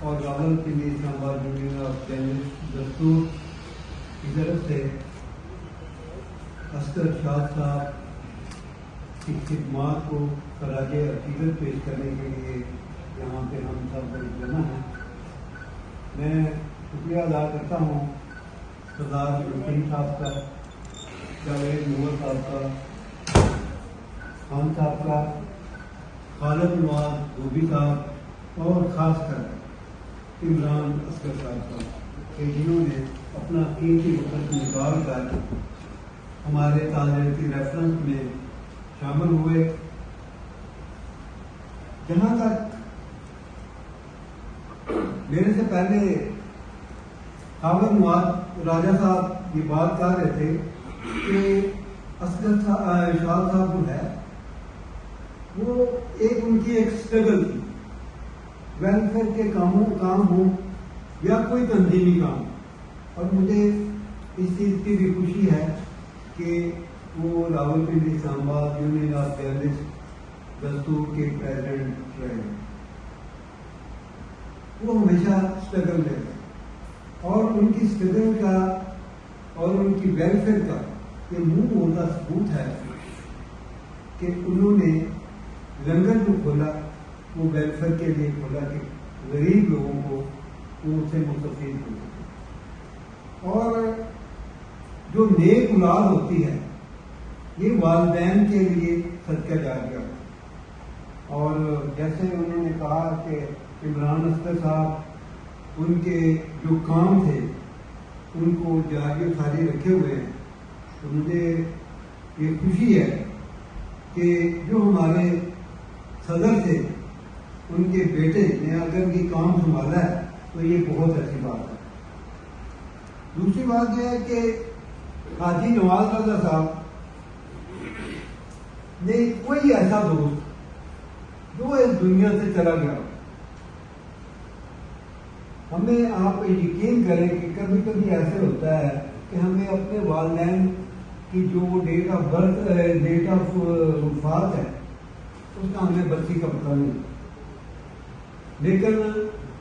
اور راولپنڈی اسلام آباد union of journalist دستور کی طرف سے اصغر شاد صاحب کی خدمات کو خراج عقیدت پیش کرنے کے لیے یہاں پہ ہم سب جمع ہیں. میں شکریہ ادا کرتا ہوں سردار یقین صاحب کا، جاوید نور صاحب کا، خان صاحب کا، خالد نواز گوبھی صاحب اور خاص کر عمران اصغر صاحب کا کہ جنہوں نے اپنا قیمتی وقت نکال کر ہمارے طالب کی ریفرنس میں شامل ہوئے. جہاں تک میرے سے پہلے خالد نواز راجہ صاحب یہ بات کر رہے تھے کہ اصغر شاد صاحب جو ہے وہ ان کی ایک اسٹرگل تھی، ویلفیئر کے کام ہوں یا کوئی تنظیمی کام. اور مجھے اس چیز کی بھی خوشی ہے کہ وہ راولپنڈی اسلام آباد یونین آف جرنلسٹ دستور کے پریزیڈنٹ رہے. وہ ہمیشہ اسٹرگل میں رہے اور ان کی اسٹرگل کا اور ان کی ویلفیئر کا یہ منہ بولتا ثبوت ہے کہ انہوں نے لنگر جو کھولا وہ ویلفیئر کے لیے کھولا کہ غریب لوگوں کو ان سے مستفید ہو سکے. اور جو نیک اولاد ہوتی ہے یہ والدین کے لیے صدقہ جاریہ. اور جیسے انہوں نے کہا کہ عمران اصغر صاحب ان کے جو کام تھے ان کو جاری خالی رکھے ہوئے ہیں، تو مجھے یہ خوشی ہے کہ جو ہمارے صدر تھے ان کے بیٹے نے اگر یہ کام سنبھالا ہے تو یہ بہت اچھی بات ہے. دوسری بات یہ ہے کہ حاجی نواز رضا صاحب نے کوئی ایسا دوست جو اس دنیا سے چلا گیا، ہمیں آپ یقین کریں کہ کبھی کبھی ایسے ہوتا ہے کہ ہمیں اپنے والدین کی جو date of birth date of وفات ہے اس کا ہمیں بچی کا پتہ نہیں، لیکن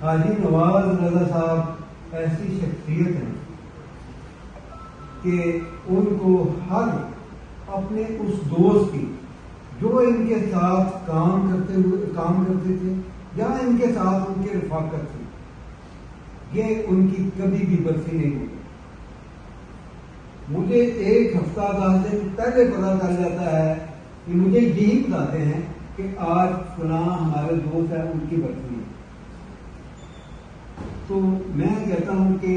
حاجی نواز رضا صاحب ایسی شخصیت ہے کہ ان کو ہر اپنے اس دوست کی جو ان کے ساتھ کام کرتے تھے یا ان کے ساتھ ان کے رفاقت تھی، یہ ان کی کبھی بھی برسی نہیں ہوئی. مجھے ایک ہفتہ 10 دن پہلے پتہ چل جاتا ہے کہ مجھے یہی بتاتے ہیں کہ آج فلاں ہمارے دوست ہیں ان کی برسی ہے. تو میں کہتا ہوں کہ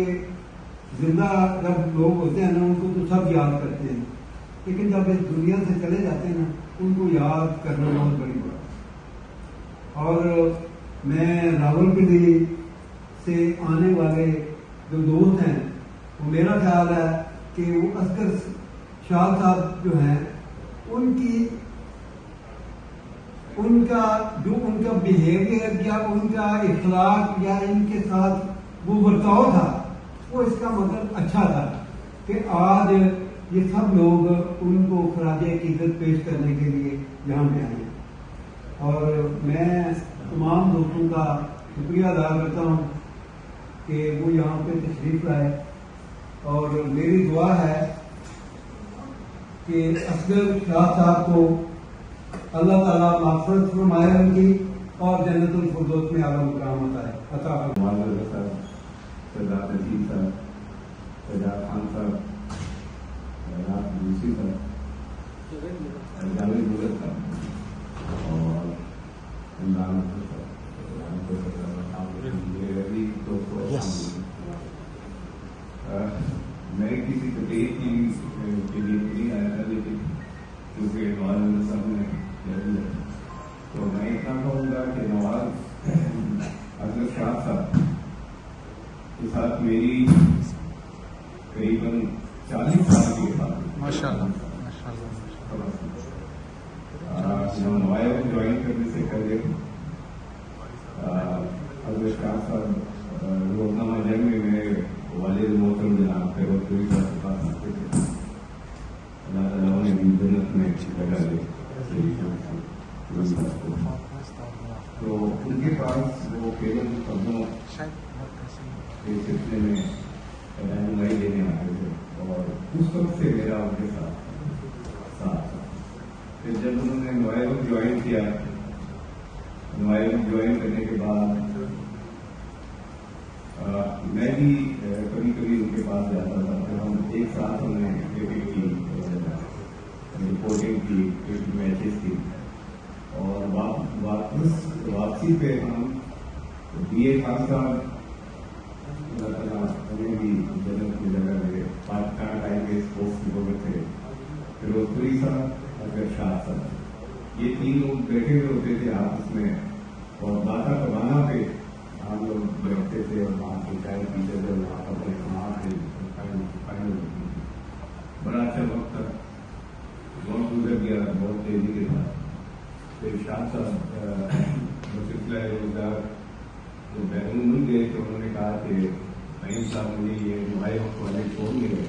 زندہ جب لوگ ہوتے ہیں نا ان کو تو سب یاد کرتے ہیں، لیکن جب اس دنیا سے چلے جاتے ہیں نا ان کو یاد کرنا بہت بڑی بات. اور میں راولپنڈی سے آنے والے جو دوست ہیں وہ میرا خیال ہے کہ وہ اصغر شاد صاحب جو ہیں ان کا بیہیویئر یا ان کا اخلاق یا ان کے ساتھ وہ برتاؤ تھا وہ اس کا مطلب اچھا تھا کہ آج یہ سب لوگ ان کو خراج عقیدت پیش کرنے کے لیے یہاں پہ آئے. اور میں تمام دوستوں کا شکریہ ادا کرتا ہوں کہ وہ یہاں پہ تشریف لائے. اور میری دعا ہے کہ اصغر شاد صاحب کو اللہ تعالیٰ مغفرت فرمائے ان کی اور جنت الفردوس میں اعلیٰ مقام عطا فرمائے. سردار نذیر صاحب، سردار خان صاحب، دوسری صاحب، جاوید نور صاحب اور عمران میں کسی تقریر کے لیے نہیں آیا تھا، لیکن کیونکہ نواز صاحب نے تو میں اتنا کہوں گا کہ نواز اصغر شاد صاحب کے ساتھ میری قریباً 40 سال کی بات. ماشاء اللہ نوائب جوائن کرنے سے پہلے ان کے پاس وہ کیبل قبضوں کے سلسلے میں رہنمائی دینے آتے تھے اور اس وقت سے میرا ان کے ساتھ تھا. پھر جب انہوں نے نوائے وقت جوائن کیا، نوائے وقت جوائن کرنے کے بعد میں بھی کبھی کبھی ان کے پاس جاتا تھا. پھر ہم ایک ساتھ ہم نے کرکٹ کی رپورٹنگ کی، کرکٹ میچز کی، اور واپسی پہ ہم بی اے خان صاحب اللہ تعالیٰ انہیں بھی جنت کی جگہ دے، پاکستان ٹائم کے اسپورٹس کی وجہ تھے، فیروز پوری صاحب اور شاہ صاحب، یہ تین لوگ بیٹھے ہوئے ہوتے تھے آپس میں، اور باتا کبانا پہ ہم لوگ بیٹھتے تھے اور وہاں سے چائے پیتے تھے، وہاں پر اپنے کماں سے فائنل ہوتی تھی. بڑا اچھا وقت تھا، بہت گزر گیا بہت تیزی کے ساتھ. پھر شاہ صاحب سلسلہ روزگار جو بیرون ملک گئے تو انہوں نے کہا کہ فہیم صاحب مجھے یہ نوائے وقت والے چھوڑ گئے،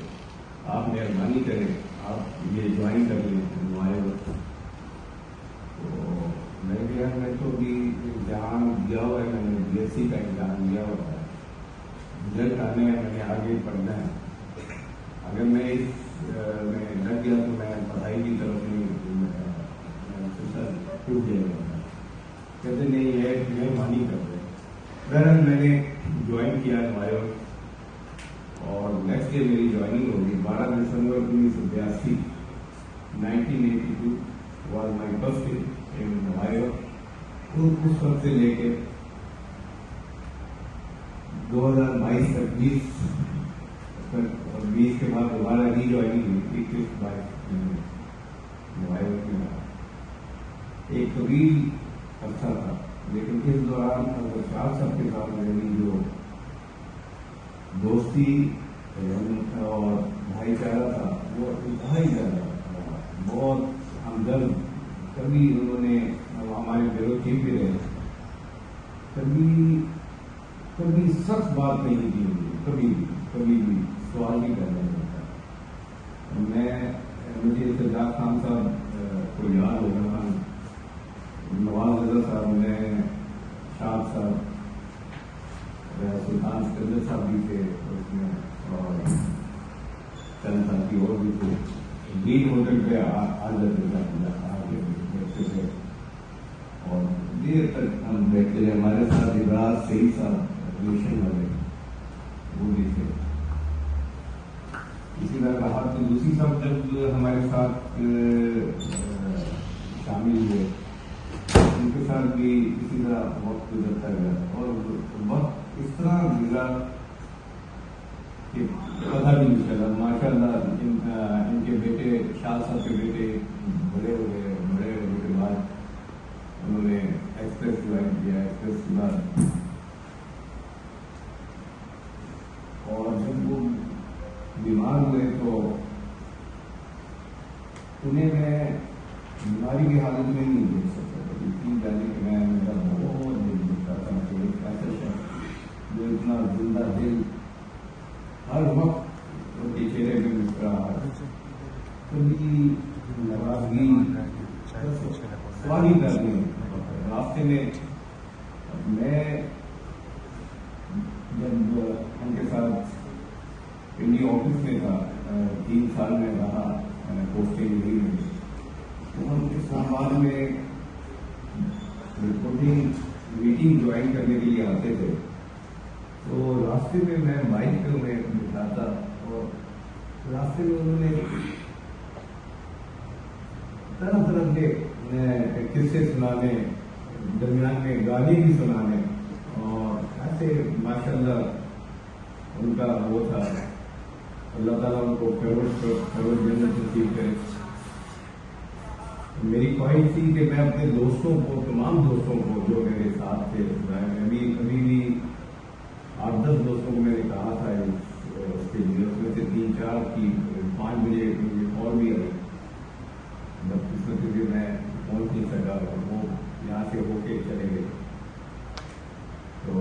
آپ مہربانی کریں آپ یہ جوائن کر لیں نوائے وقت. تو میں گیا، میں تو بھی امتحان دیا ہوا ہے، میں نے بی ایس سی کا امتحان دیا ہوا ہے، رزلٹ آنے ہیں، میں نے آگے پڑھنا ہے. اگر میں اس میں لگ گیا تو میں پڑھائی کی طرف نہیں ٹوٹ جائے گا. کہتے نہیں ہے مہربانی کر رہے. بہرحال میں نے جوائن کیا نوائے وقت، اور نیکسٹ ڈے میری جوائننگ ہوگی 12 دسمبر 1982. 1982 واز مائی فرسٹ ڈے ان نوائے وقت. اس وقت سے لے کے 2022 تک 20 کے بعد دوبارہ ری جوائننگ ہوئی 21 نوائے وقت میں. ایک طویل عرصہ تھا، لیکن اس دوران شاہ صاحب کے ساتھ میری جو دوستی اور بھائی چارہ تھا وہ انتہائی زیادہ بہت ہمدرد. کبھی انہوں نے ہمارے بیروچی بھی رہے، کبھی سخت بات نہیں کی، کبھی بھی سوال نہیں کرنا چاہتا. مجھے سجاد خان صاحب کو یاد ہوگا، نواز رضا صاحب، میں شاہ صاحب، سلطان سکندر صاحب بھی تھے اس میں، اور چند ساتھی اور بھی تھے. گرین ہوٹل پہ آ جاتے تھے اور دیر تک ہم بیٹھتے رہے. ہمارے ساتھ ابراز صحیح صاحب ریلیشن والے وہ بھی تھے. اسی طرح رہا تو دوسری صاحب جب ہمارے ساتھ شامل ہوئے ان کے ساتھ بھی اسی طرح وقت گزرتا گیا، اور وقت اس طرح گزرا کہ پتہ بھی نہیں چلا. ماشاء اللہ ان کے بیٹے شاہ صاحب کے بیٹے بڑے ہونے کے بعد انہوں نے ایکسپریس جوائن کیا. ایکسپریس کے بعد اور جب وہ بیمار ہوئے تو انہیں میں بیماری کی حالت میں نہیں دیکھ سکتا تھا. اتنی پہلے کہ میں میرا بہت دل دکھتا تھا کہ ایک ایسا شخص جو اتنا زندہ دل ہر وقت ان کے چہرے پہ مسکراہٹ، کبھی ناراضگی سوال ہی کر دیں. راستے میں میں جب ان کے ساتھ انڈیا آفس میں تھا 3 سال میں رہا پوسٹنگ ہوئی میں، تو ہم اسلام آباد میں رپورٹنگ میٹنگ جوائن کرنے کے لیے آتے تھے. تو راستے میں میں بائک پہ انہیں بٹھاتا اور راستے میں انہوں نے طرح کے قصے سنانے، درمیان میں گانے بھی سنانے، اور ایسے ماشاء اللہ ان کا وہ تھا. اللہ تعالیٰ ان کو فیروز جنت نصیب کرے. میری خواہش تھی کہ میں اپنے دوستوں کو، تمام دوستوں کو جو میرے ساتھ تھے، ابھی بھی 8-10 دوستوں کو میں نے کہا تھا اس کے لیے، اس میں سے 3-4 کی 5 بجے اور بھی آئی، بدقسمتی سے میں پہنچ نہیں سکا اور وہ یہاں سے ہو کے چلے گئے. تو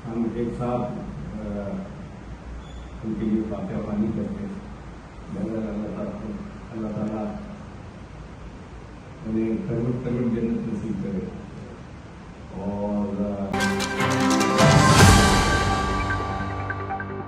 ہم ایک ساتھ ان کے لیے فاتحہ خوانی کرتے ہیں. اللہ تعالیٰ انہیں کروڑ جنت نصیب کرے.